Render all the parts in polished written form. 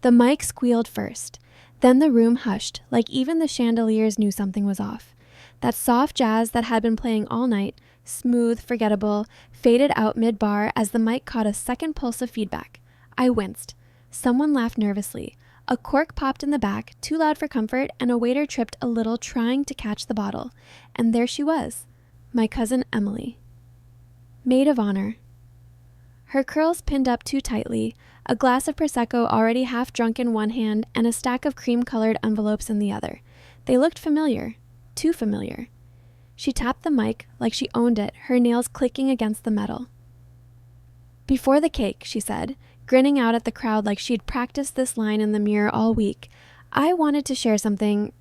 The mic squealed first. Then the room hushed, like even the chandeliers knew something was off. That soft jazz that had been playing all night, smooth, forgettable, faded out mid-bar as the mic caught a second pulse of feedback. I winced. Someone laughed nervously. A cork popped in the back, too loud for comfort, and a waiter tripped a little trying to catch the bottle. And there she was, my cousin Emily. Maid of honor. Her curls pinned up too tightly, a glass of Prosecco already half drunk in one hand, and a stack of cream-colored envelopes in the other. They looked familiar. Too familiar. She tapped the mic like she owned it, her nails clicking against the metal. "Before the cake," she said, grinning out at the crowd like she'd practiced this line in the mirror all week, "I wanted to share something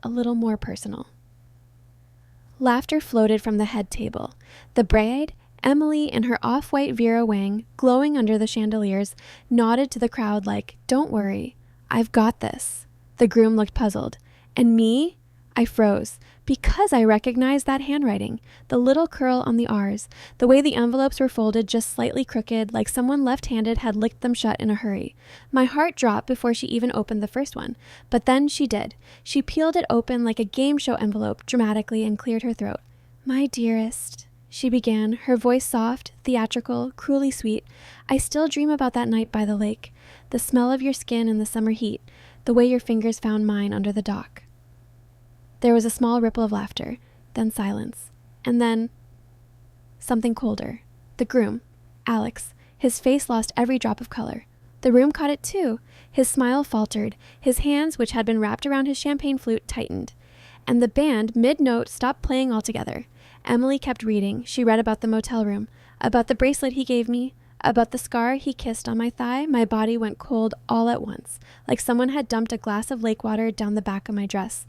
a little more personal." Laughter floated from the head table. The bride, Emily, in her off-white Vera Wang, glowing under the chandeliers, nodded to the crowd like, "Don't worry, I've got this." The groom looked puzzled. And me? I froze, because I recognized that handwriting, the little curl on the R's, the way the envelopes were folded just slightly crooked, like someone left-handed had licked them shut in a hurry. My heart dropped before she even opened the first one, but then she did. She peeled it open like a game show envelope dramatically and cleared her throat. "My dearest," she began, her voice soft, theatrical, cruelly sweet. "I still dream about that night by the lake, the smell of your skin in the summer heat, the way your fingers found mine under the dock." There was a small ripple of laughter, then silence, and then something colder. The groom, Alex, his face lost every drop of color. The room caught it too. His smile faltered. His hands, which had been wrapped around his champagne flute, tightened. And the band, mid-note, stopped playing altogether. Emily kept reading. She read about the motel room, about the bracelet he gave me, about the scar he kissed on my thigh. My body went cold all at once, like someone had dumped a glass of lake water down the back of my dress.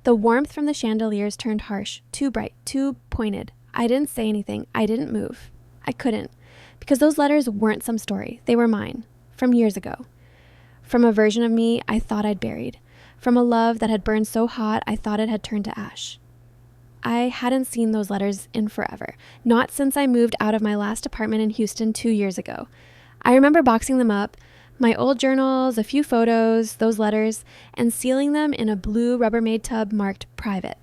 The warmth from the chandeliers turned harsh, too bright, too pointed. I didn't say anything. I didn't move. I couldn't, because those letters weren't some story. They were mine, from years ago. From a version of me I thought I'd buried. From a love that had burned so hot I thought it had turned to ash. I hadn't seen those letters in forever, not since I moved out of my last apartment in Houston 2 years ago. I remember boxing them up, my old journals, a few photos, those letters, and sealing them in a blue Rubbermaid tub marked private.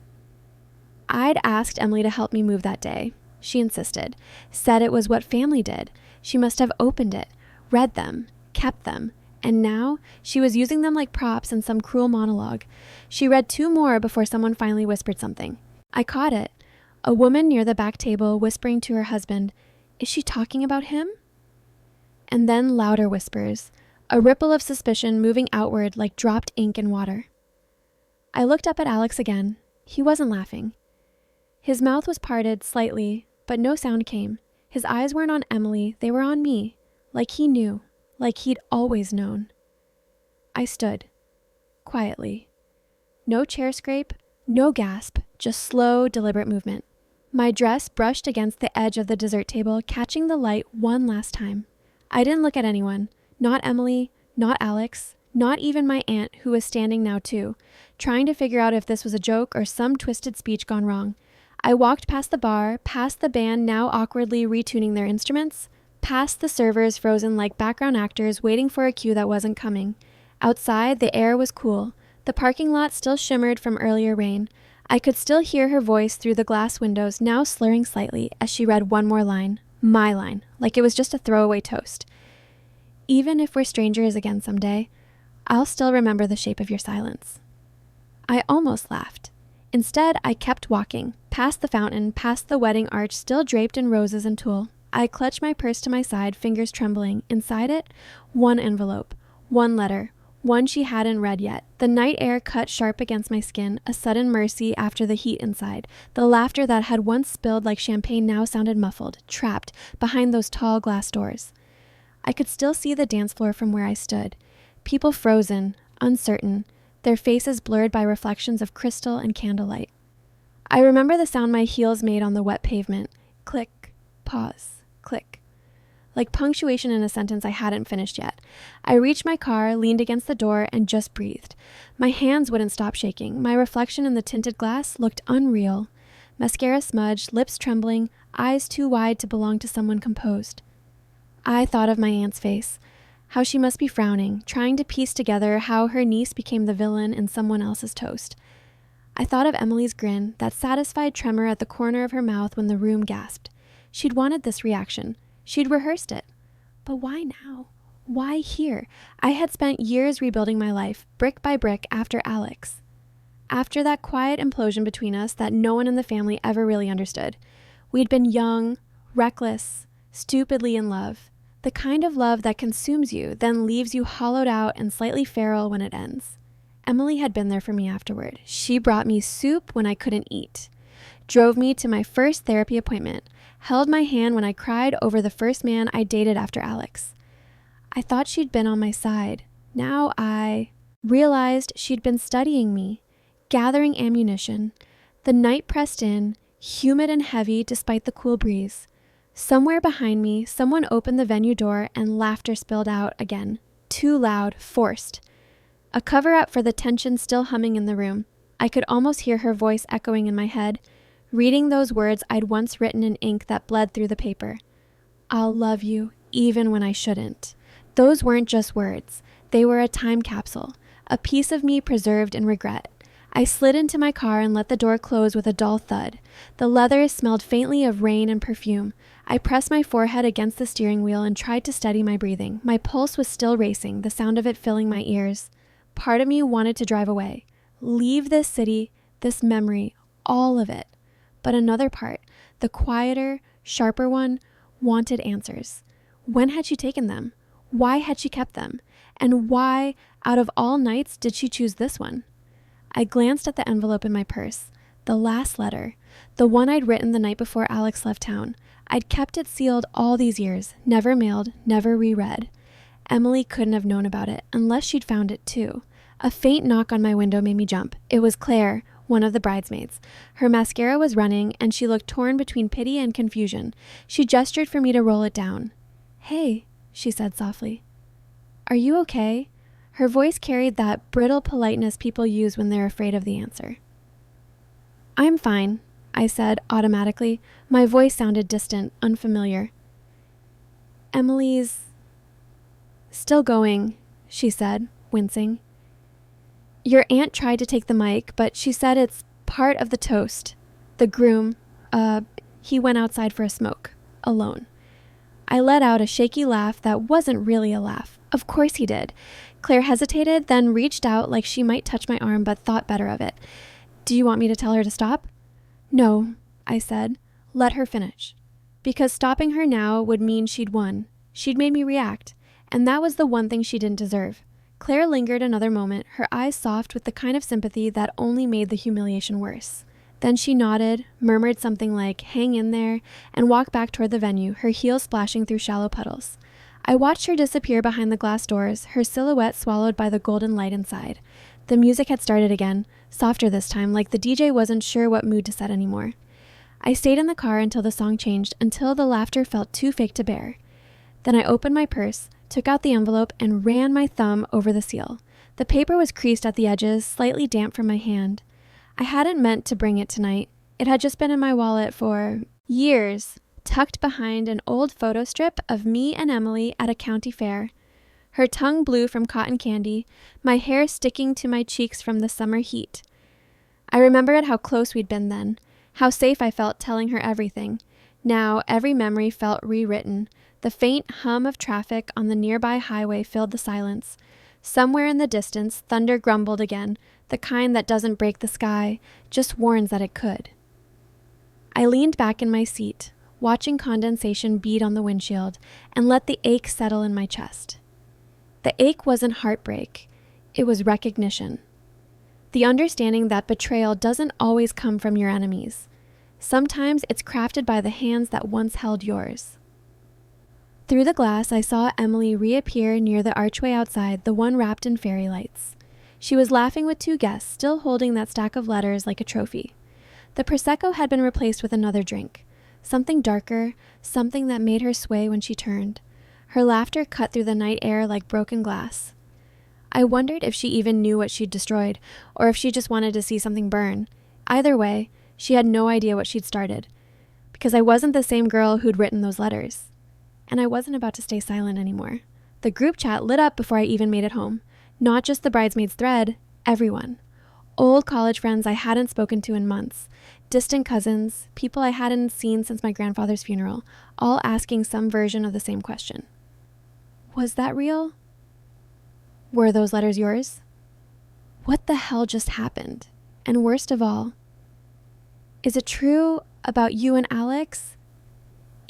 I'd asked Emily to help me move that day. She insisted, said it was what family did. She must have opened it, read them, kept them, and now she was using them like props in some cruel monologue. She read 2 more before someone finally whispered something. I caught it. A woman near the back table whispering to her husband, "Is she talking about him?" And then louder whispers, a ripple of suspicion moving outward like dropped ink in water. I looked up at Alex again. He wasn't laughing. His mouth was parted slightly, but no sound came. His eyes weren't on Emily, they were on me, like he knew, like he'd always known. I stood, quietly. No chair scrape, no gasp, just slow, deliberate movement. My dress brushed against the edge of the dessert table, catching the light one last time. I didn't look at anyone, not Emily, not Alex, not even my aunt, who was standing now too, trying to figure out if this was a joke or some twisted speech gone wrong. I walked past the bar, past the band now awkwardly retuning their instruments, past the servers frozen like background actors waiting for a cue that wasn't coming. Outside, the air was cool. The parking lot still shimmered from earlier rain. I could still hear her voice through the glass windows, now slurring slightly as she read one more line, my line, like it was just a throwaway toast. "Even if we're strangers again someday, I'll still remember the shape of your silence." I almost laughed. Instead, I kept walking, past the fountain, past the wedding arch still draped in roses and tulle. I clutched my purse to my side, fingers trembling. Inside it, one envelope, one letter, one she hadn't read yet. The night air cut sharp against my skin, a sudden mercy after the heat inside. The laughter that had once spilled like champagne now sounded muffled, trapped behind those tall glass doors. I could still see the dance floor from where I stood. People frozen, uncertain, their faces blurred by reflections of crystal and candlelight. I remember the sound my heels made on the wet pavement. Click, pause, click. Like punctuation in a sentence I hadn't finished yet. I reached my car, leaned against the door, and just breathed. My hands wouldn't stop shaking. My reflection in the tinted glass looked unreal. Mascara smudged, lips trembling, eyes too wide to belong to someone composed. I thought of my aunt's face, how she must be frowning, trying to piece together how her niece became the villain in someone else's toast. I thought of Emily's grin, that satisfied tremor at the corner of her mouth when the room gasped. She'd wanted this reaction. She'd rehearsed it. But why now? Why here? I had spent years rebuilding my life, brick by brick, after Alex. After that quiet implosion between us that no one in the family ever really understood. We'd been young, reckless, stupidly in love. The kind of love that consumes you, then leaves you hollowed out and slightly feral when it ends. Emily had been there for me afterward. She brought me soup when I couldn't eat, drove me to my first therapy appointment, held my hand when I cried over the first man I dated after Alex. I thought she'd been on my side. Now I realized she'd been studying me, gathering ammunition. The night pressed in, humid and heavy despite the cool breeze. Somewhere behind me, someone opened the venue door and laughter spilled out again. Too loud, forced. A cover-up for the tension still humming in the room. I could almost hear her voice echoing in my head, reading those words I'd once written in ink that bled through the paper. I'll love you, even when I shouldn't. Those weren't just words. They were a time capsule, a piece of me preserved in regret. I slid into my car and let the door close with a dull thud. The leather smelled faintly of rain and perfume. I pressed my forehead against the steering wheel and tried to steady my breathing. My pulse was still racing, the sound of it filling my ears. Part of me wanted to drive away, leave this city, this memory, all of it. But another part, the quieter, sharper one, wanted answers. When had she taken them? Why had she kept them? And why, out of all nights, did she choose this one? I glanced at the envelope in my purse. The last letter. The one I'd written the night before Alex left town. I'd kept it sealed all these years, never mailed, never reread. Emily couldn't have known about it, unless she'd found it too. A faint knock on my window made me jump. It was Claire, one of the bridesmaids. Her mascara was running, and she looked torn between pity and confusion. She gestured for me to roll it down. "Hey," she said softly. "Are you okay?" Her voice carried that brittle politeness people use when they're afraid of the answer. "I'm fine," I said automatically. My voice sounded distant, unfamiliar. "Emily's still going," she said, wincing. "Your aunt tried to take the mic, but she said it's part of the toast. The groom, he went outside for a smoke, alone." I let out a shaky laugh that wasn't really a laugh. Of course he did. Claire hesitated, then reached out like she might touch my arm, but thought better of it. "Do you want me to tell her to stop?" "No," I said. "Let her finish." Because stopping her now would mean she'd won. She'd made me react, and that was the one thing she didn't deserve. Claire lingered another moment, her eyes soft with the kind of sympathy that only made the humiliation worse. Then she nodded, murmured something like, "Hang in there," and walked back toward the venue, her heels splashing through shallow puddles. I watched her disappear behind the glass doors, her silhouette swallowed by the golden light inside. The music had started again, softer this time, like the DJ wasn't sure what mood to set anymore. I stayed in the car until the song changed, until the laughter felt too fake to bear. Then I opened my purse, took out the envelope, and ran my thumb over the seal. The paper was creased at the edges, slightly damp from my hand. I hadn't meant to bring it tonight. It had just been in my wallet for years, tucked behind an old photo strip of me and Emily at a county fair. Her tongue blue from cotton candy, my hair sticking to my cheeks from the summer heat. I remembered how close we'd been then, how safe I felt telling her everything. Now every memory felt rewritten. The faint hum of traffic on the nearby highway filled the silence. Somewhere in the distance, thunder grumbled again, the kind that doesn't break the sky, just warns that it could. I leaned back in my seat, watching condensation bead on the windshield, and let the ache settle in my chest. The ache wasn't heartbreak, it was recognition. The understanding that betrayal doesn't always come from your enemies. Sometimes it's crafted by the hands that once held yours. Through the glass, I saw Emily reappear near the archway outside, the one wrapped in fairy lights. She was laughing with two guests, still holding that stack of letters like a trophy. The Prosecco had been replaced with another drink, something darker, something that made her sway when she turned. Her laughter cut through the night air like broken glass. I wondered if she even knew what she'd destroyed, or if she just wanted to see something burn. Either way, she had no idea what she'd started, because I wasn't the same girl who'd written those letters. And I wasn't about to stay silent anymore. The group chat lit up before I even made it home. Not just the bridesmaids thread, everyone. Old college friends I hadn't spoken to in months, distant cousins, people I hadn't seen since my grandfather's funeral, all asking some version of the same question. Was that real? Were those letters yours? What the hell just happened? And worst of all, is it true about you and Alex?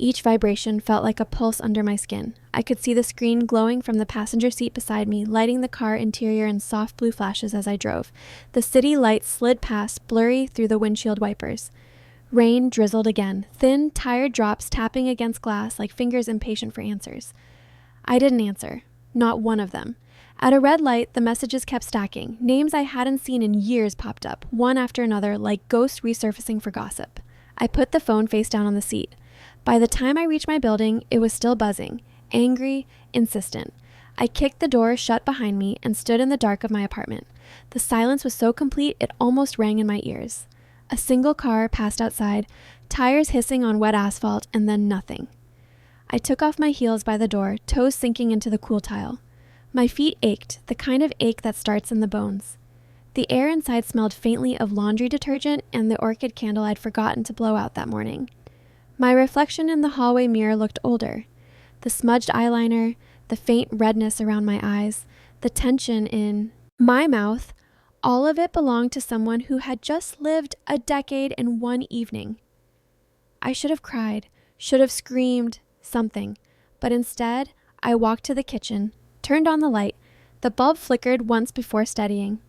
Each vibration felt like a pulse under my skin. I could see the screen glowing from the passenger seat beside me, lighting the car interior in soft blue flashes as I drove. The city lights slid past, blurry through the windshield wipers. Rain drizzled again, thin, tired drops tapping against glass like fingers impatient for answers. I didn't answer. Not one of them. At a red light, the messages kept stacking. Names I hadn't seen in years popped up, one after another, like ghosts resurfacing for gossip. I put the phone face down on the seat. By the time I reached my building, it was still buzzing, angry, insistent. I kicked the door shut behind me and stood in the dark of my apartment. The silence was so complete it almost rang in my ears. A single car passed outside, tires hissing on wet asphalt, and then nothing. I took off my heels by the door, toes sinking into the cool tile. My feet ached, the kind of ache that starts in the bones. The air inside smelled faintly of laundry detergent and the orchid candle I'd forgotten to blow out that morning. My reflection in the hallway mirror looked older. The smudged eyeliner, the faint redness around my eyes, the tension in my mouth, all of it belonged to someone who had just lived a decade in one evening. I should have cried, should have screamed, something, but instead, I walked to the kitchen, turned on the light. The bulb flickered once before steadying.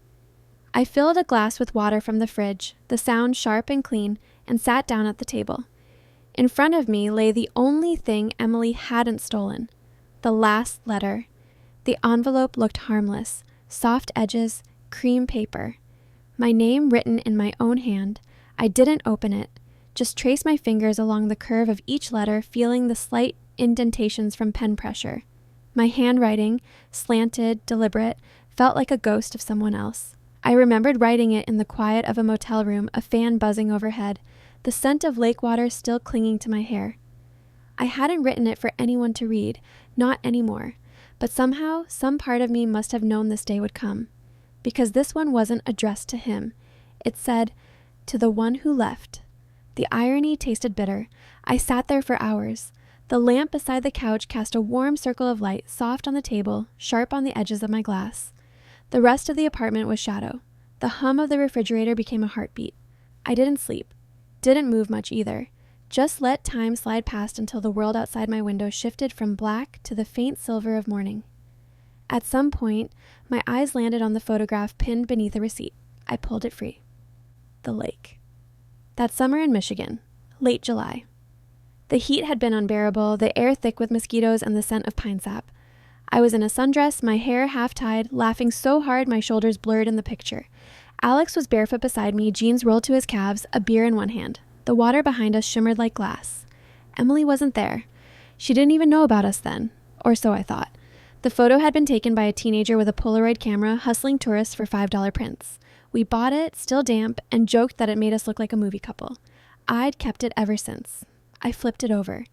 I filled a glass with water from the fridge, the sound sharp and clean, and sat down at the table. In front of me lay the only thing Emily hadn't stolen, the last letter. The envelope looked harmless, soft edges, cream paper. My name written in my own hand. I didn't open it, just traced my fingers along the curve of each letter, feeling the slight indentations from pen pressure. My handwriting, slanted, deliberate, felt like a ghost of someone else. I remembered writing it in the quiet of a motel room, a fan buzzing overhead, the scent of lake water still clinging to my hair. I hadn't written it for anyone to read, not anymore, but somehow, some part of me must have known this day would come, because this one wasn't addressed to him. It said, "To the one who left." The irony tasted bitter. I sat there for hours. The lamp beside the couch cast a warm circle of light, soft on the table, sharp on the edges of my glass. The rest of the apartment was shadow. The hum of the refrigerator became a heartbeat. I didn't sleep. Didn't move much either. Just let time slide past until the world outside my window shifted from black to the faint silver of morning. At some point, my eyes landed on the photograph pinned beneath a receipt. I pulled it free. The lake. That summer in Michigan, late July. The heat had been unbearable, the air thick with mosquitoes and the scent of pine sap. I was in a sundress, my hair half-tied, laughing so hard my shoulders blurred in the picture. Alex was barefoot beside me, jeans rolled to his calves, a beer in one hand. The water behind us shimmered like glass. Emily wasn't there. She didn't even know about us then, or so I thought. The photo had been taken by a teenager with a Polaroid camera, hustling tourists for $5 prints. We bought it, still damp, and joked that it made us look like a movie couple. I'd kept it ever since. I flipped it over.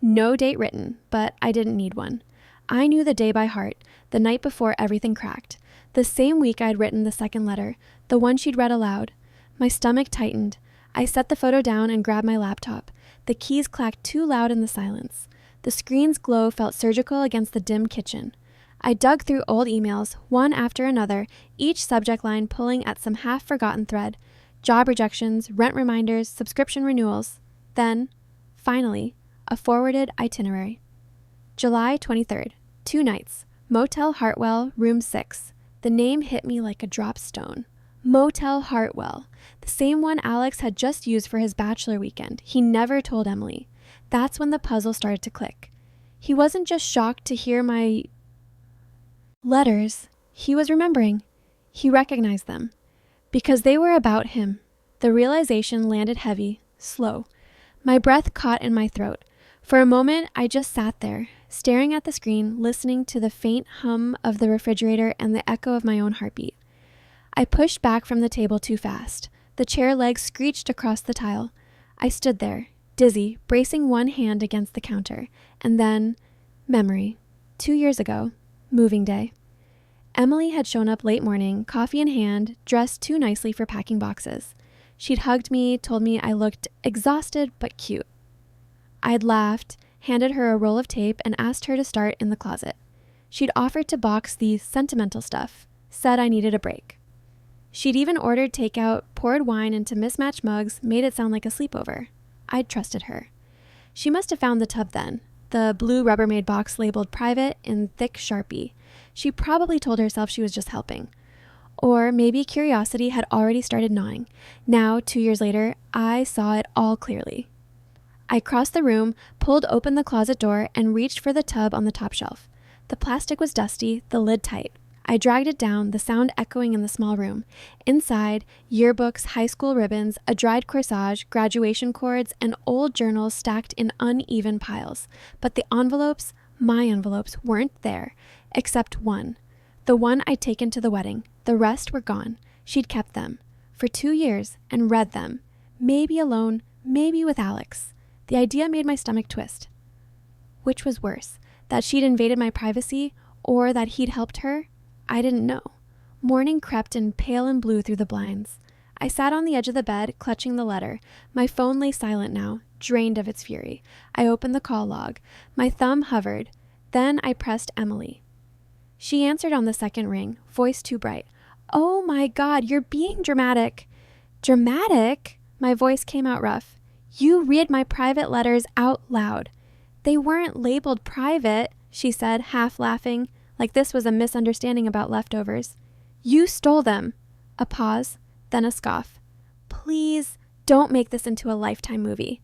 No date written, but I didn't need one. I knew the day by heart, the night before everything cracked. The same week I'd written the second letter, the one she'd read aloud. My stomach tightened. I set the photo down and grabbed my laptop. The keys clacked too loud in the silence. The screen's glow felt surgical against the dim kitchen. I dug through old emails, one after another, each subject line pulling at some half-forgotten thread. Job rejections, rent reminders, subscription renewals. Then, finally, a forwarded itinerary. July 23rd, 2 nights. Motel Hartwell, room 6. The name hit me like a dropped stone. Motel Hartwell, the same one Alex had just used for his bachelor weekend. He never told Emily. That's when the puzzle started to click. He wasn't just shocked to hear my letters. He was remembering. He recognized them. Because they were about him. The realization landed heavy, slow. My breath caught in my throat. For a moment, I just sat there, staring at the screen, listening to the faint hum of the refrigerator and the echo of my own heartbeat. I pushed back from the table too fast. The chair legs screeched across the tile. I stood there, dizzy, bracing one hand against the counter. And then, memory. 2 years ago, moving day. Emily had shown up late morning, coffee in hand, dressed too nicely for packing boxes. She'd hugged me, told me I looked exhausted but cute. I'd laughed, handed her a roll of tape, and asked her to start in the closet. She'd offered to box the sentimental stuff, said I needed a break. She'd even ordered takeout, poured wine into mismatched mugs, made it sound like a sleepover. I'd trusted her. She must have found the tub then, the blue Rubbermaid box labeled private in thick Sharpie. She probably told herself she was just helping. Or maybe curiosity had already started gnawing. Now, 2 years later, I saw it all clearly. I crossed the room, pulled open the closet door, and reached for the tub on the top shelf. The plastic was dusty, the lid tight. I dragged it down, the sound echoing in the small room. Inside, yearbooks, high school ribbons, a dried corsage, graduation cords, and old journals stacked in uneven piles. But the envelopes, my envelopes, weren't there, except one. The one I'd taken to the wedding. The rest were gone. She'd kept them for 2 years and read them. Maybe alone, maybe with Alex. The idea made my stomach twist. Which was worse, that she'd invaded my privacy or that he'd helped her? I didn't know. Morning crept in pale and blue through the blinds. I sat on the edge of the bed, clutching the letter. My phone lay silent now, drained of its fury. I opened the call log. My thumb hovered. Then I pressed Emily. She answered on the second ring, voice too bright. "Oh my God, you're being dramatic." "Dramatic?" My voice came out rough. "You read my private letters out loud." "They weren't labeled private," she said, half laughing, like this was a misunderstanding about leftovers. "You stole them." A pause, then a scoff. "Please, don't make this into a Lifetime movie."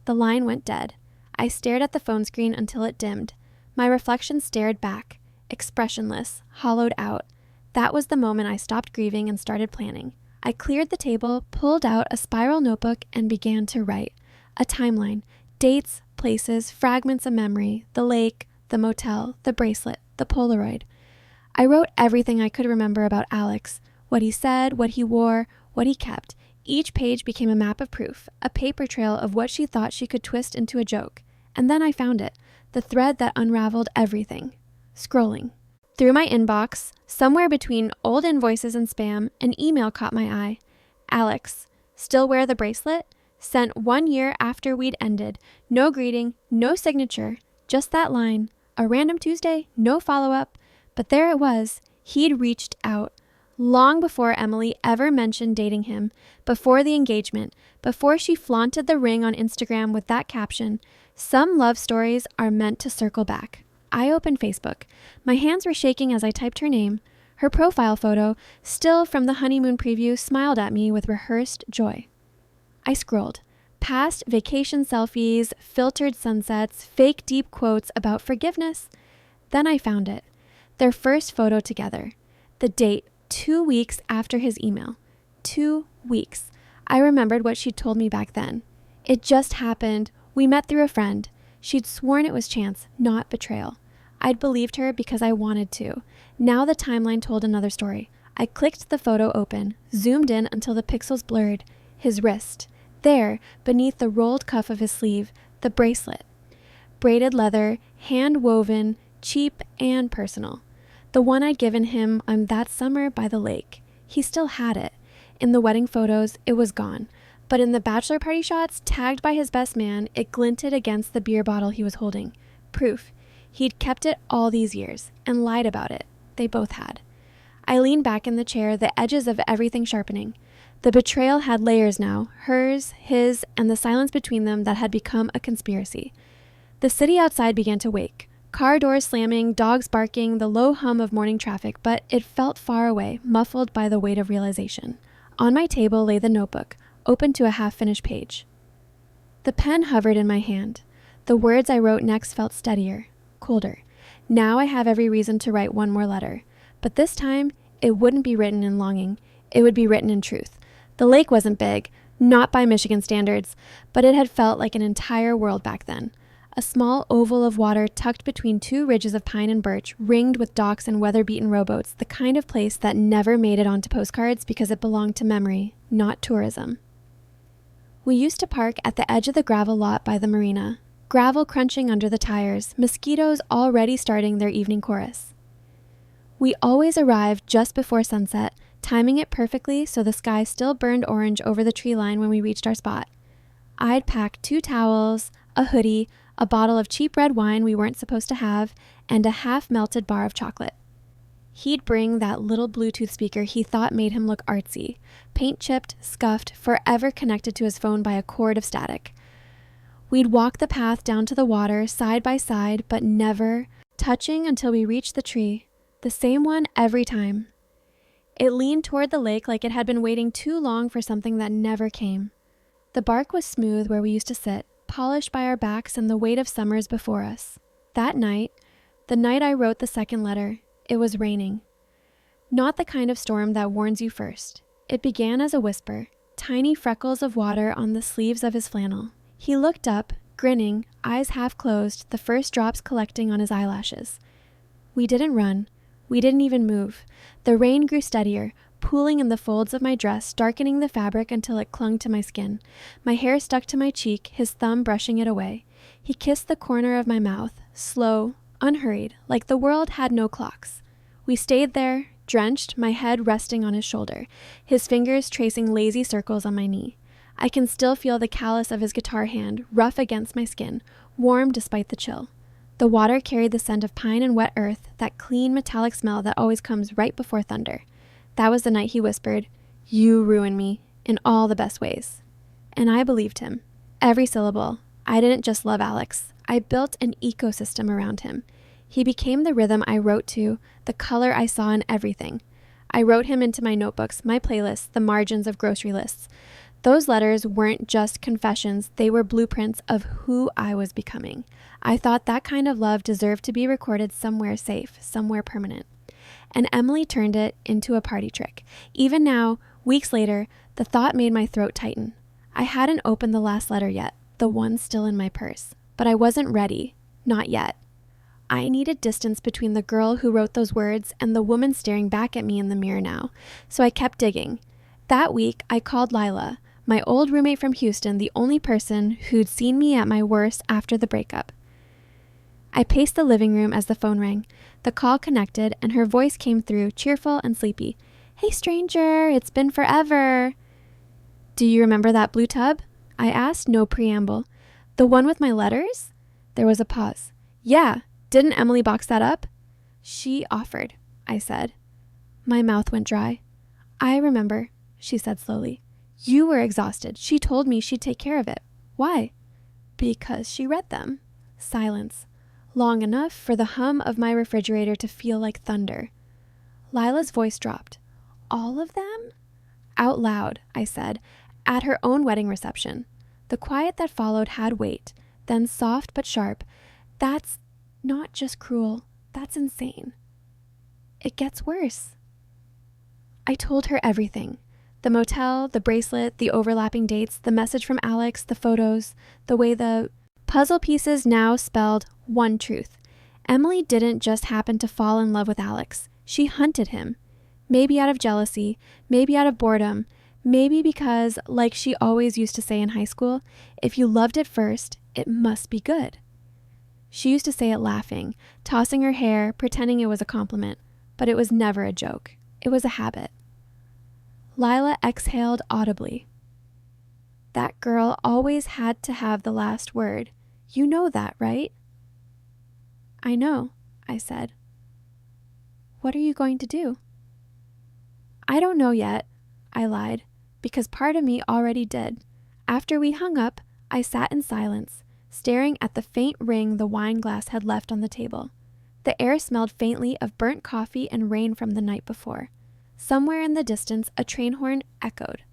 The line went dead. I stared at the phone screen until it dimmed. My reflection stared back, expressionless, hollowed out. That was the moment I stopped grieving and started planning. I cleared the table, pulled out a spiral notebook, and began to write. A timeline, dates, places, fragments of memory, the lake, the motel, the bracelet, the Polaroid. I wrote everything I could remember about Alex, what he said, what he wore, what he kept. Each page became a map of proof, a paper trail of what she thought she could twist into a joke. And then I found it, the thread that unraveled everything. Scrolling. Through my inbox, somewhere between old invoices and spam, an email caught my eye. Alex, still wear the bracelet? Sent 1 year after we'd ended. No greeting, no signature, just that line. A random Tuesday, no follow-up. But there it was. He'd reached out. Long before Emily ever mentioned dating him, before the engagement, before she flaunted the ring on Instagram with that caption, "Some love stories are meant to circle back." I opened Facebook. My hands were shaking as I typed her name. Her profile photo, still from the honeymoon preview, smiled at me with rehearsed joy. I scrolled. Past vacation selfies, filtered sunsets, fake deep quotes about forgiveness. Then I found it. Their first photo together. The date, 2 weeks after his email. 2 weeks. I remembered what she'd told me back then. It just happened. We met through a friend. She'd sworn it was chance, not betrayal. I'd believed her because I wanted to. Now the timeline told another story. I clicked the photo open, zoomed in until the pixels blurred. His wrist. There, beneath the rolled cuff of his sleeve, the bracelet. Braided leather, hand-woven, cheap and personal. The one I'd given him that summer by the lake. He still had it. In the wedding photos, it was gone. But in the bachelor party shots, tagged by his best man, it glinted against the beer bottle he was holding. Proof. He'd kept it all these years, and lied about it. They both had. I leaned back in the chair, the edges of everything sharpening. The betrayal had layers now, hers, his, and the silence between them that had become a conspiracy. The city outside began to wake. Car doors slamming, dogs barking, the low hum of morning traffic, but it felt far away, muffled by the weight of realization. On my table lay the notebook, open to a half-finished page. The pen hovered in my hand. The words I wrote next felt steadier, colder. Now I have every reason to write one more letter. But this time, it wouldn't be written in longing. It would be written in truth. The lake wasn't big, not by Michigan standards, but it had felt like an entire world back then. A small oval of water tucked between 2 ridges of pine and birch, ringed with docks and weather-beaten rowboats, the kind of place that never made it onto postcards because it belonged to memory, not tourism. We used to park at the edge of the gravel lot by the marina. gravel crunching under the tires, mosquitoes already starting their evening chorus. We always arrived just before sunset, timing it perfectly so the sky still burned orange over the tree line when we reached our spot. I'd packed 2 towels, a hoodie, a bottle of cheap red wine we weren't supposed to have, and a half-melted bar of chocolate. He'd bring that little Bluetooth speaker he thought made him look artsy, paint-chipped, scuffed, forever connected to his phone by a cord of static. We'd walk the path down to the water, side by side, but never touching until we reached the tree, the same one every time. It leaned toward the lake like it had been waiting too long for something that never came. The bark was smooth where we used to sit, polished by our backs and the weight of summers before us. That night, the night I wrote the second letter, it was raining. Not the kind of storm that warns you first. It began as a whisper, tiny freckles of water on the sleeves of his flannel. He looked up, grinning, eyes half closed, the first drops collecting on his eyelashes. We didn't run. We didn't even move. The rain grew steadier, pooling in the folds of my dress, darkening the fabric until it clung to my skin. My hair stuck to my cheek, his thumb brushing it away. He kissed the corner of my mouth, slow, unhurried, like the world had no clocks. We stayed there, drenched, my head resting on his shoulder, his fingers tracing lazy circles on my knee. I can still feel the callus of his guitar hand, rough against my skin, warm despite the chill. The water carried the scent of pine and wet earth, that clean metallic smell that always comes right before thunder. That was the night he whispered, "You ruin me," in all the best ways. And I believed him. Every syllable. I didn't just love Alex. I built an ecosystem around him. He became the rhythm I wrote to, the color I saw in everything. I wrote him into my notebooks, my playlists, the margins of grocery lists. Those letters weren't just confessions, they were blueprints of who I was becoming. I thought that kind of love deserved to be recorded somewhere safe, somewhere permanent. And Emily turned it into a party trick. Even now, weeks later, the thought made my throat tighten. I hadn't opened the last letter yet, the one still in my purse. But I wasn't ready. Not yet. I needed distance between the girl who wrote those words and the woman staring back at me in the mirror now. So I kept digging. That week, I called Lila, my old roommate from Houston, the only person who'd seen me at my worst after the breakup. I paced the living room as the phone rang. The call connected, and her voice came through, cheerful and sleepy. "Hey, stranger, it's been forever." "Do you remember that blue tub?" I asked, no preamble. "The one with my letters?" There was a pause. "Yeah, didn't Emily box that up?" "She offered," I said. My mouth went dry. "I remember," she said slowly. "You were exhausted. She told me she'd take care of it. Why?" "Because she read them." Silence. Long enough for the hum of my refrigerator to feel like thunder. Lila's voice dropped. "All of them?" "Out loud," I said, "at her own wedding reception." The quiet that followed had weight, then soft but sharp. "That's not just cruel, that's insane. It gets worse." I told her everything. The motel, the bracelet, the overlapping dates, the message from Alex, the photos, the way the puzzle pieces now spelled one truth. Emily didn't just happen to fall in love with Alex. She hunted him. Maybe out of jealousy, maybe out of boredom, maybe because, like she always used to say in high school, if you loved it first, it must be good. She used to say it laughing, tossing her hair, pretending it was a compliment, but it was never a joke. It was a habit. Lila exhaled audibly. "That girl always had to have the last word. You know that, right?" "I know," I said. "What are you going to do?" "I don't know yet," I lied, because part of me already did. After we hung up, I sat in silence, staring at the faint ring the wine glass had left on the table. The air smelled faintly of burnt coffee and rain from the night before. Somewhere in the distance, a train horn echoed.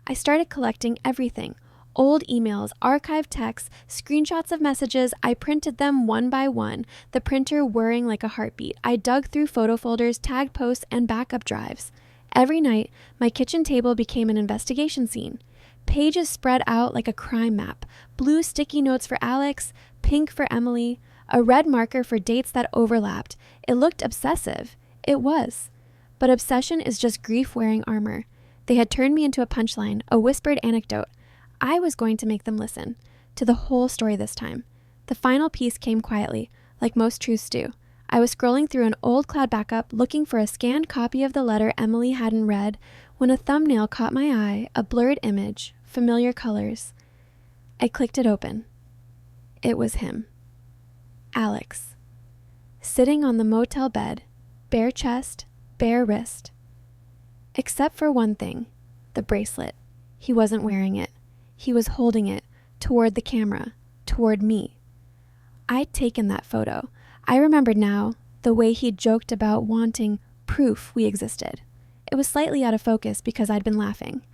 I started collecting everything. Old emails, archived texts, screenshots of messages. I printed them one by one, the printer whirring like a heartbeat. I dug through photo folders, tagged posts, and backup drives. Every night, my kitchen table became an investigation scene. Pages spread out like a crime map. Blue sticky notes for Alex, pink for Emily, a red marker for dates that overlapped. It looked obsessive. It was. But obsession is just grief wearing armor. They had turned me into a punchline, a whispered anecdote. I was going to make them listen to the whole story this time. The final piece came quietly, like most truths do. I was scrolling through an old cloud backup looking for a scanned copy of the letter Emily hadn't read when a thumbnail caught my eye, a blurred image, familiar colors. I clicked it open. It was him. Alex. Sitting on the motel bed, bare chest, bare wrist. Except for one thing, the bracelet. He wasn't wearing it. He was holding it toward the camera, toward me. I'd taken that photo. I remembered now the way he'd joked about wanting proof we existed. It was slightly out of focus because I'd been laughing.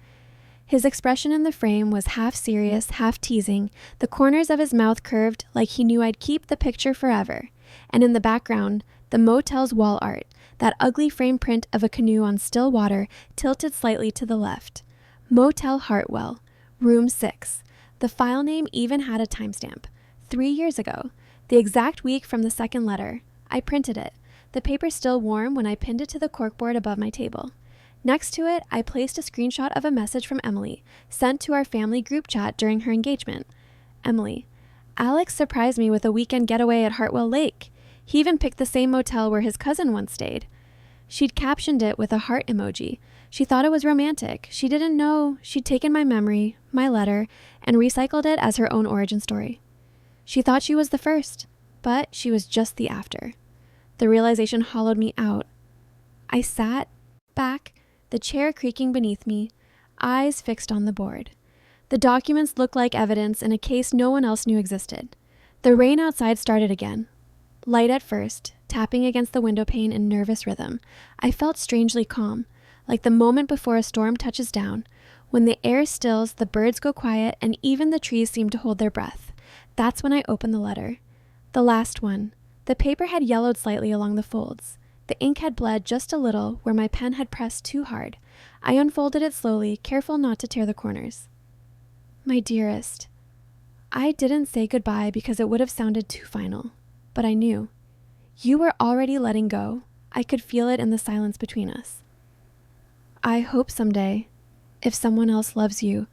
His expression in the frame was half serious, half teasing, the corners of his mouth curved like he knew I'd keep the picture forever. And in the background, the motel's wall art, that ugly frame print of a canoe on still water tilted slightly to the left. Motel Hartwell, room 6. The file name even had a timestamp. 3 years ago, the exact week from the second letter. I printed it, the paper still warm when I pinned it to the corkboard above my table. Next to it, I placed a screenshot of a message from Emily, sent to our family group chat during her engagement. Emily, Alex surprised me with a weekend getaway at Hartwell Lake. He even picked the same motel where his cousin once stayed. She'd captioned it with a heart emoji. She thought it was romantic. She didn't know she'd taken my memory, my letter, and recycled it as her own origin story. She thought she was the first, but she was just the after. The realization hollowed me out. I sat back, the chair creaking beneath me, eyes fixed on the board. The documents looked like evidence in a case no one else knew existed. The rain outside started again. Light at first, tapping against the window pane in nervous rhythm. I felt strangely calm, like the moment before a storm touches down. When the air stills, the birds go quiet, and even the trees seem to hold their breath. That's when I opened the letter. The last one. The paper had yellowed slightly along the folds. The ink had bled just a little where my pen had pressed too hard. I unfolded it slowly, careful not to tear the corners. My dearest, I didn't say goodbye because it would have sounded too final, but I knew. You were already letting go. I could feel it in the silence between us. I hope someday, if someone else loves you,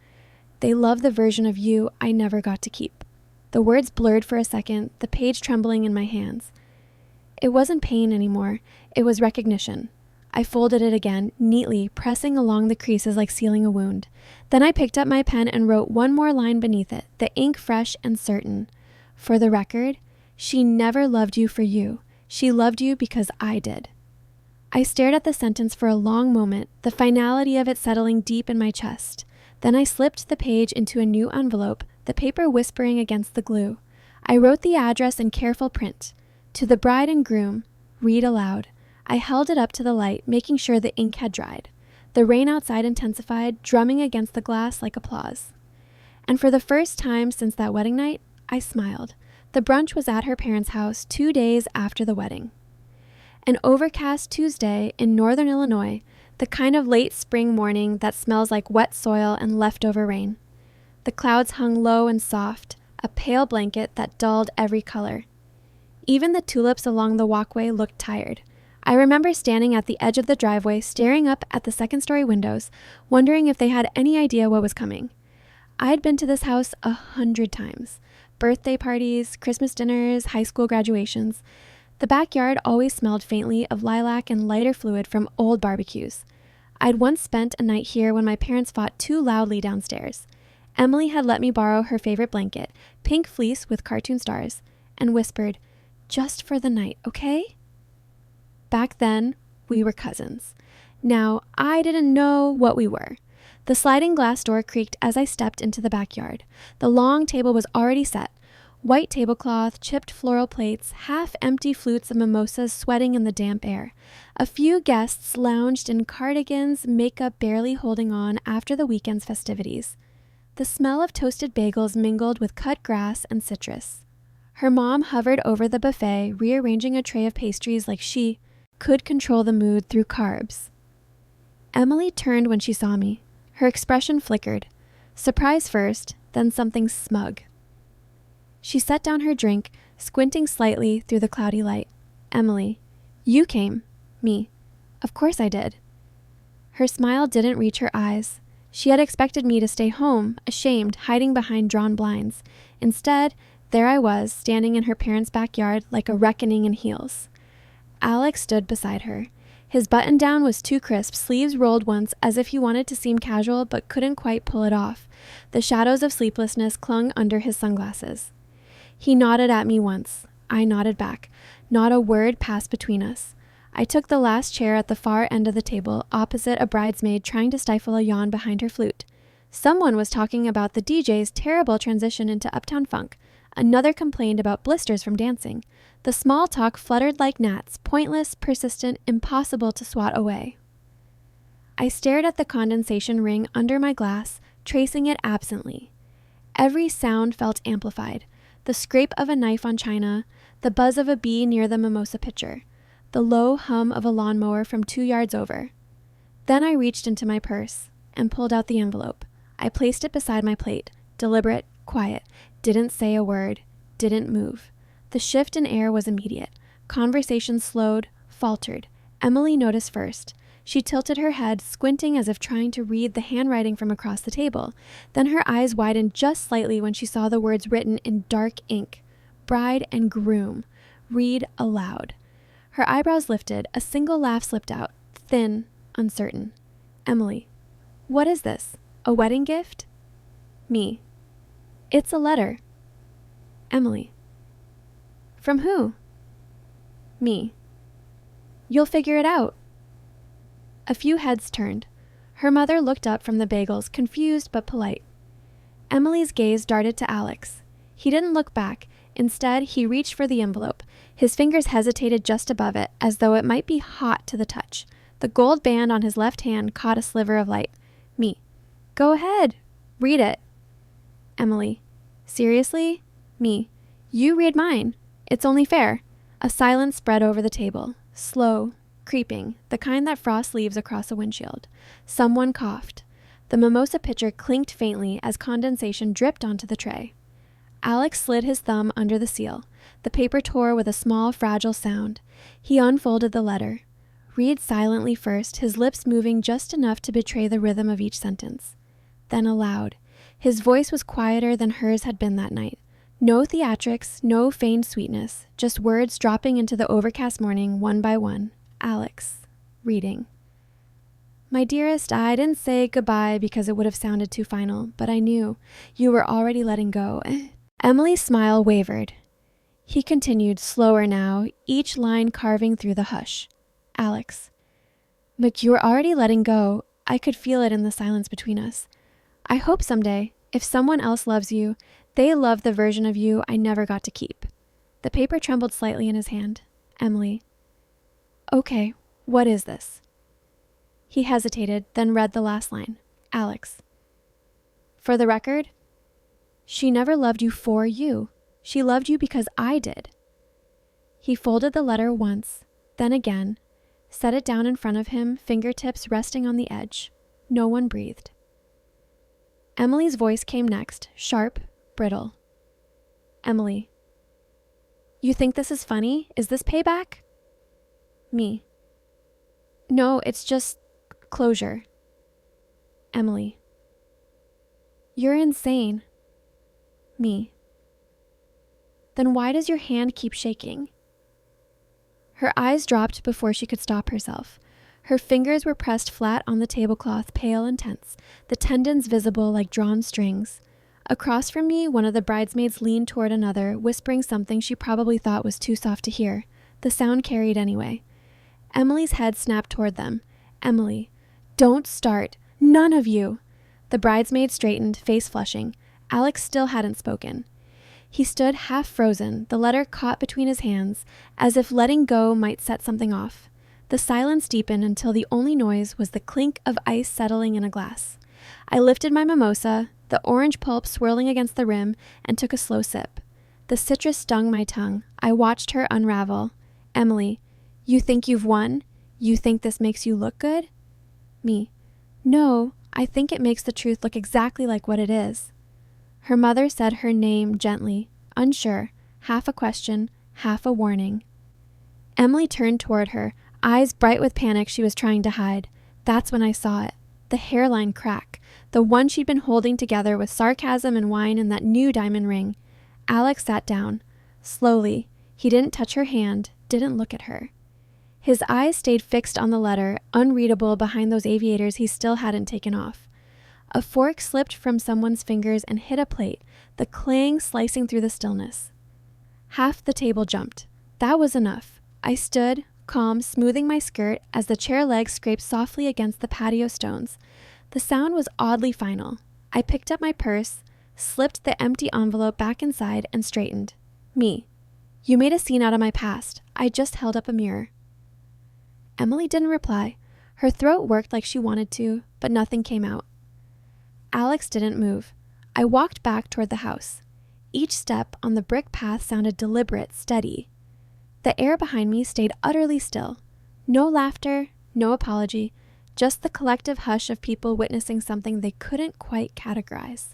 they love the version of you I never got to keep. The words blurred for a second, the page trembling in my hands. It wasn't pain anymore. It was recognition. I folded it again, neatly, pressing along the creases like sealing a wound. Then I picked up my pen and wrote one more line beneath it, the ink fresh and certain. For the record, she never loved you for you. She loved you because I did. I stared at the sentence for a long moment, the finality of it settling deep in my chest. Then I slipped the page into a new envelope, the paper whispering against the glue. I wrote the address in careful print. To the bride and groom, read aloud. I held it up to the light, making sure the ink had dried. The rain outside intensified, drumming against the glass like applause. And for the first time since that wedding night, I smiled. The brunch was at her parents' house 2 days after the wedding. An overcast Tuesday in northern Illinois, the kind of late spring morning that smells like wet soil and leftover rain. The clouds hung low and soft, a pale blanket that dulled every color. Even the tulips along the walkway looked tired. I remember standing at the edge of the driveway, staring up at the second-story windows, wondering if they had any idea what was coming. I'd been to this house 100 times. Birthday parties, Christmas dinners, high school graduations. The backyard always smelled faintly of lilac and lighter fluid from old barbecues. I'd once spent a night here when my parents fought too loudly downstairs. Emily had let me borrow her favorite blanket, pink fleece with cartoon stars, and whispered, "Just for the night, okay?" Back then, we were cousins. Now, I didn't know what we were. The sliding glass door creaked as I stepped into the backyard. The long table was already set. White tablecloth, chipped floral plates, half-empty flutes of mimosas sweating in the damp air. A few guests lounged in cardigans, makeup barely holding on after the weekend's festivities. The smell of toasted bagels mingled with cut grass and citrus. Her mom hovered over the buffet, rearranging a tray of pastries like she could control the mood through carbs. Emily turned when she saw me. Her expression flickered. Surprise first, then something smug. She set down her drink, squinting slightly through the cloudy light. "Emily, you came." "Me." "Of course I did." Her smile didn't reach her eyes. She had expected me to stay home, ashamed, hiding behind drawn blinds. Instead, There I was, standing in her parents' backyard like a reckoning in heels. Alex stood beside her. His button-down was too crisp, sleeves rolled once as if he wanted to seem casual but couldn't quite pull it off. The shadows of sleeplessness clung under his sunglasses. He nodded at me once. I nodded back. Not a word passed between us. I took the last chair at the far end of the table, opposite a bridesmaid trying to stifle a yawn behind her flute. Someone was talking about the DJ's terrible transition into Uptown Funk. Another complained about blisters from dancing. The small talk fluttered like gnats, pointless, persistent, impossible to swat away. I stared at the condensation ring under my glass, tracing it absently. Every sound felt amplified. The scrape of a knife on china, the buzz of a bee near the mimosa pitcher, the low hum of a lawnmower from 2 yards over. Then I reached into my purse and pulled out the envelope. I placed it beside my plate, deliberate, quiet, didn't say a word, didn't move. The shift in air was immediate. Conversation slowed, faltered. Emily noticed first. She tilted her head, squinting as if trying to read the handwriting from across the table. Then her eyes widened just slightly when she saw the words written in dark ink. Bride and groom. Read aloud. Her eyebrows lifted. A single laugh slipped out. Thin, uncertain. Emily. What is this? A wedding gift? Me. It's a letter. Emily. From who? Me. You'll figure it out. A few heads turned. Her mother looked up from the bagels, confused but polite. Emily's gaze darted to Alex. He didn't look back. Instead, he reached for the envelope. His fingers hesitated just above it, as though it might be hot to the touch. The gold band on his left hand caught a sliver of light. Me. Go ahead. Read it. Emily. Seriously? Me. You read mine. It's only fair. A silence spread over the table. Slow, creeping, the kind that frost leaves across a windshield. Someone coughed. The mimosa pitcher clinked faintly as condensation dripped onto the tray. Alex slid his thumb under the seal. The paper tore with a small, fragile sound. He unfolded the letter. Read silently first, his lips moving just enough to betray the rhythm of each sentence. Then aloud. His voice was quieter than hers had been that night. No theatrics, no feigned sweetness, just words dropping into the overcast morning one by one. Alex, reading. My dearest, I didn't say goodbye because it would have sounded too final, but I knew you were already letting go. Emily's smile wavered. He continued, slower now, each line carving through the hush. Alex. Look, you were already letting go. I could feel it in the silence between us. I hope someday, if someone else loves you, they love the version of you I never got to keep. The paper trembled slightly in his hand. Emily. Okay, what is this? He hesitated, then read the last line. Alex. For the record, she never loved you for you. She loved you because I did. He folded the letter once, then again, set it down in front of him, fingertips resting on the edge. No one breathed. Emily's voice came next, sharp, brittle. Emily. You think this is funny? Is this payback? Me. No, it's just closure. Emily. You're insane. Me. Then why does your hand keep shaking? Her eyes dropped before she could stop herself. Her fingers were pressed flat on the tablecloth, pale and tense, the tendons visible like drawn strings. Across from me, one of the bridesmaids leaned toward another, whispering something she probably thought was too soft to hear. The sound carried anyway. Emily's head snapped toward them. Emily. Don't start. None of you. The bridesmaid straightened, face flushing. Alex still hadn't spoken. He stood half frozen, the letter caught between his hands, as if letting go might set something off. The silence deepened until the only noise was the clink of ice settling in a glass. I lifted my mimosa, the orange pulp swirling against the rim, and took a slow sip. The citrus stung my tongue. I watched her unravel. Emily, you think you've won? You think this makes you look good? Me. No, I think it makes the truth look exactly like what it is. Her mother said her name gently, unsure, half a question, half a warning. Emily turned toward her, eyes bright with panic she was trying to hide. That's when I saw it. The hairline crack, the one she'd been holding together with sarcasm and wine and that new diamond ring. Alex sat down. Slowly. He didn't touch her hand, didn't look at her. His eyes stayed fixed on the letter, unreadable behind those aviators he still hadn't taken off. A fork slipped from someone's fingers and hit a plate, the clang slicing through the stillness. Half the table jumped. That was enough. I stood, calm, smoothing my skirt as the chair legs scraped softly against the patio stones. The sound was oddly final. I picked up my purse, slipped the empty envelope back inside, and straightened. Me. You made a scene out of my past. I just held up a mirror. Emily didn't reply. Her throat worked like she wanted to, but nothing came out. Alex didn't move. I walked back toward the house. Each step on the brick path sounded deliberate, steady. The air behind me stayed utterly still. No laughter, no apology, just the collective hush of people witnessing something they couldn't quite categorize.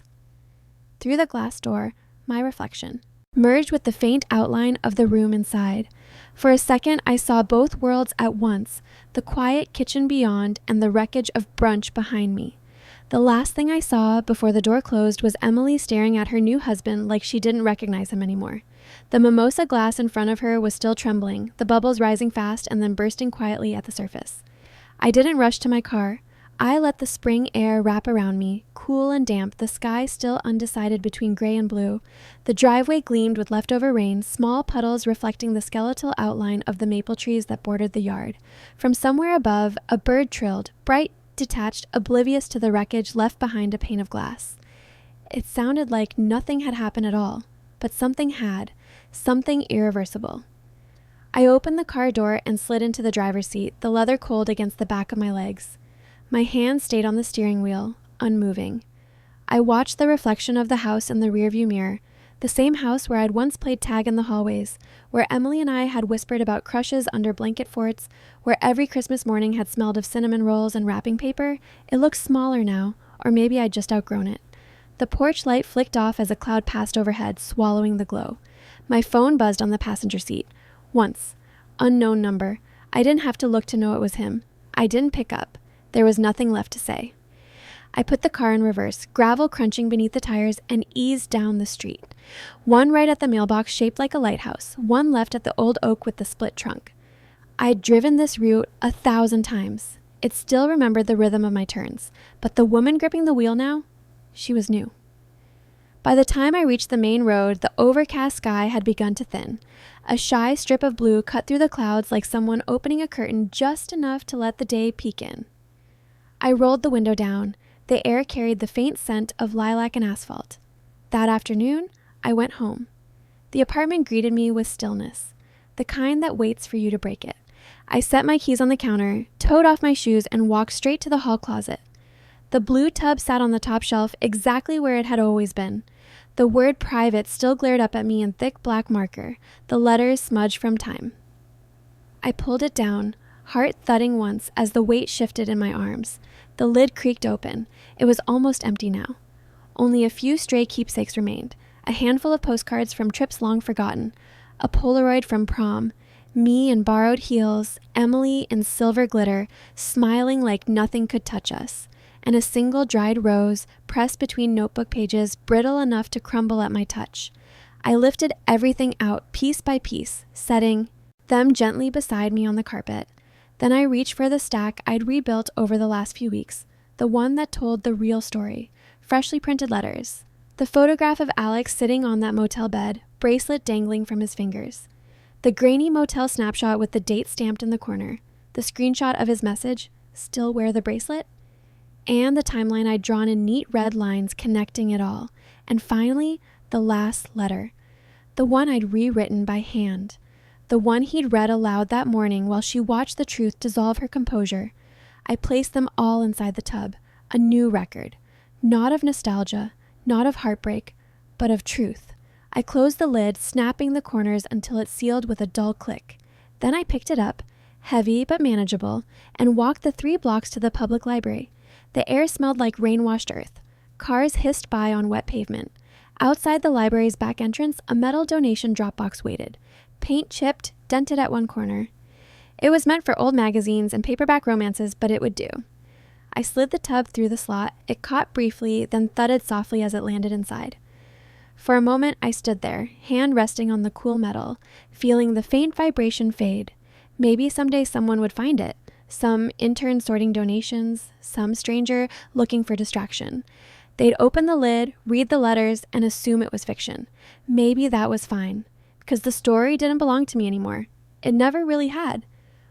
Through the glass door, my reflection merged with the faint outline of the room inside. For a second, I saw both worlds at once, the quiet kitchen beyond and the wreckage of brunch behind me. The last thing I saw before the door closed was Emily staring at her new husband like she didn't recognize him anymore. The mimosa glass in front of her was still trembling, the bubbles rising fast and then bursting quietly at the surface. I didn't rush to my car. I let the spring air wrap around me, cool and damp, the sky still undecided between gray and blue. The driveway gleamed with leftover rain, small puddles reflecting the skeletal outline of the maple trees that bordered the yard. From somewhere above, a bird trilled, bright, detached, oblivious to the wreckage left behind a pane of glass. It sounded like nothing had happened at all, but something had, something irreversible. I opened the car door and slid into the driver's seat, the leather cold against the back of my legs. My hand stayed on the steering wheel, unmoving. I watched the reflection of the house in the rearview mirror, the same house where I'd once played tag in the hallways, where Emily and I had whispered about crushes under blanket forts, where every Christmas morning had smelled of cinnamon rolls and wrapping paper. It looked smaller now, or maybe I'd just outgrown it. The porch light flicked off as a cloud passed overhead, swallowing the glow. My phone buzzed on the passenger seat. Once. Unknown number. I didn't have to look to know it was him. I didn't pick up. There was nothing left to say. I put the car in reverse, gravel crunching beneath the tires, and eased down the street. One right at the mailbox shaped like a lighthouse, one left at the old oak with the split trunk. I'd driven this route 1,000 times. It still remembered the rhythm of my turns, but the woman gripping the wheel now, she was new. By the time I reached the main road, the overcast sky had begun to thin. A shy strip of blue cut through the clouds like someone opening a curtain just enough to let the day peek in. I rolled the window down. The air carried the faint scent of lilac and asphalt. That afternoon, I went home. The apartment greeted me with stillness, the kind that waits for you to break it. I set my keys on the counter, toed off my shoes, and walked straight to the hall closet. The blue tub sat on the top shelf exactly where it had always been. The word private still glared up at me in thick black marker, the letters smudged from time. I pulled it down, heart thudding once as the weight shifted in my arms. The lid creaked open. It was almost empty now. Only a few stray keepsakes remained. A handful of postcards from trips long forgotten. A Polaroid from prom. Me in borrowed heels. Emily in silver glitter, smiling like nothing could touch us. And a single dried rose, pressed between notebook pages, brittle enough to crumble at my touch. I lifted everything out, piece by piece, setting them gently beside me on the carpet. Then I reached for the stack I'd rebuilt over the last few weeks, the one that told the real story, freshly printed letters. The photograph of Alex sitting on that motel bed, bracelet dangling from his fingers. The grainy motel snapshot with the date stamped in the corner. The screenshot of his message, still wear the bracelet? And the timeline I'd drawn in neat red lines connecting it all. And finally, the last letter. The one I'd rewritten by hand. The one he'd read aloud that morning while she watched the truth dissolve her composure. I placed them all inside the tub, a new record. Not of nostalgia, not of heartbreak, but of truth. I closed the lid, snapping the corners until it sealed with a dull click. Then I picked it up, heavy but manageable, and walked the 3 blocks to the public library. The air smelled like rain-washed earth. Cars hissed by on wet pavement. Outside the library's back entrance, a metal donation drop box waited. Paint chipped, dented at one corner. It was meant for old magazines and paperback romances, but it would do. I slid the tub through the slot. It caught briefly, then thudded softly as it landed inside. For a moment, I stood there, hand resting on the cool metal, feeling the faint vibration fade. Maybe someday someone would find it. Some intern sorting donations, some stranger looking for distraction. They'd open the lid, read the letters, and assume it was fiction. Maybe that was fine, because the story didn't belong to me anymore. It never really had.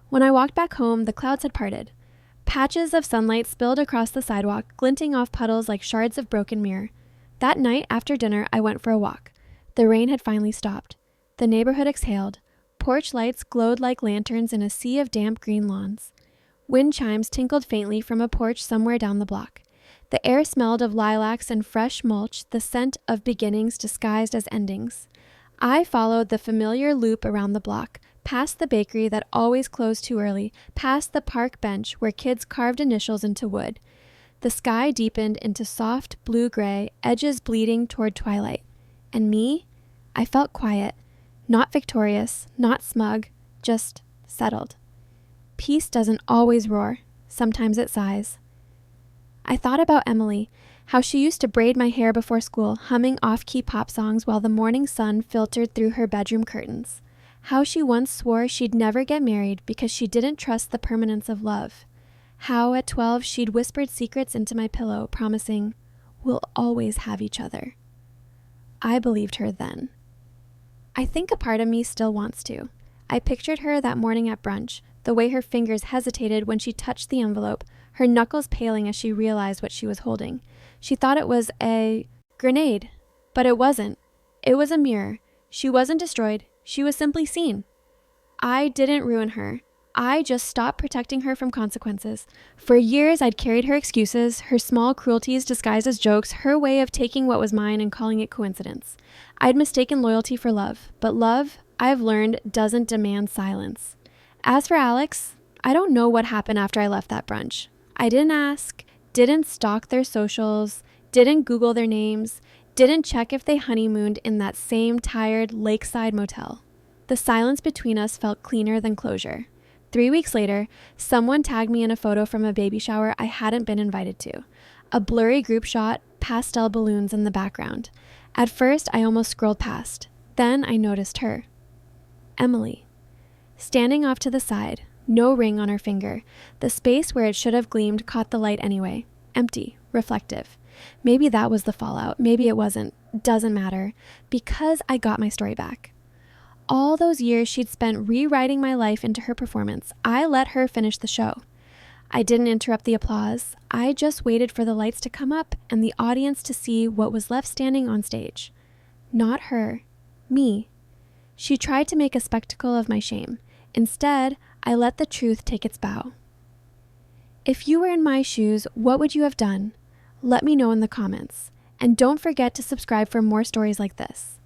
When I walked back home, the clouds had parted. Patches of sunlight spilled across the sidewalk, glinting off puddles like shards of broken mirror. That night, after dinner, I went for a walk. The rain had finally stopped. The neighborhood exhaled. Porch lights glowed like lanterns in a sea of damp green lawns. Wind chimes tinkled faintly from a porch somewhere down the block. The air smelled of lilacs and fresh mulch, the scent of beginnings disguised as endings. I followed the familiar loop around the block, past the bakery that always closed too early, past the park bench where kids carved initials into wood. The sky deepened into soft blue-gray, edges bleeding toward twilight. And me? I felt quiet, not victorious, not smug, just settled. Peace doesn't always roar. Sometimes it sighs. I thought about Emily, how she used to braid my hair before school, humming off-key pop songs while the morning sun filtered through her bedroom curtains. How she once swore she'd never get married because she didn't trust the permanence of love. How at 12 she'd whispered secrets into my pillow, promising, "We'll always have each other." I believed her then. I think a part of me still wants to. I pictured her that morning at brunch, the way her fingers hesitated when she touched the envelope, her knuckles paling as she realized what she was holding. She thought it was a grenade, but it wasn't. It was a mirror. She wasn't destroyed. She was simply seen. I didn't ruin her. I just stopped protecting her from consequences. For years, I'd carried her excuses, her small cruelties disguised as jokes, her way of taking what was mine and calling it coincidence. I'd mistaken loyalty for love, but love, I've learned, doesn't demand silence. As for Alex, I don't know what happened after I left that brunch. I didn't ask, didn't stalk their socials, didn't Google their names, didn't check if they honeymooned in that same tired lakeside motel. The silence between us felt cleaner than closure. 3 weeks later, someone tagged me in a photo from a baby shower I hadn't been invited to. A blurry group shot, pastel balloons in the background. At first, I almost scrolled past. Then I noticed her. Emily. Standing off to the side, no ring on her finger. The space where it should have gleamed caught the light anyway. Empty, reflective. Maybe that was the fallout. Maybe it wasn't. Doesn't matter. Because I got my story back. All those years she'd spent rewriting my life into her performance, I let her finish the show. I didn't interrupt the applause. I just waited for the lights to come up and the audience to see what was left standing on stage. Not her. Me. She tried to make a spectacle of my shame. Instead, I let the truth take its bow. If you were in my shoes, what would you have done? Let me know in the comments. And don't forget to subscribe for more stories like this.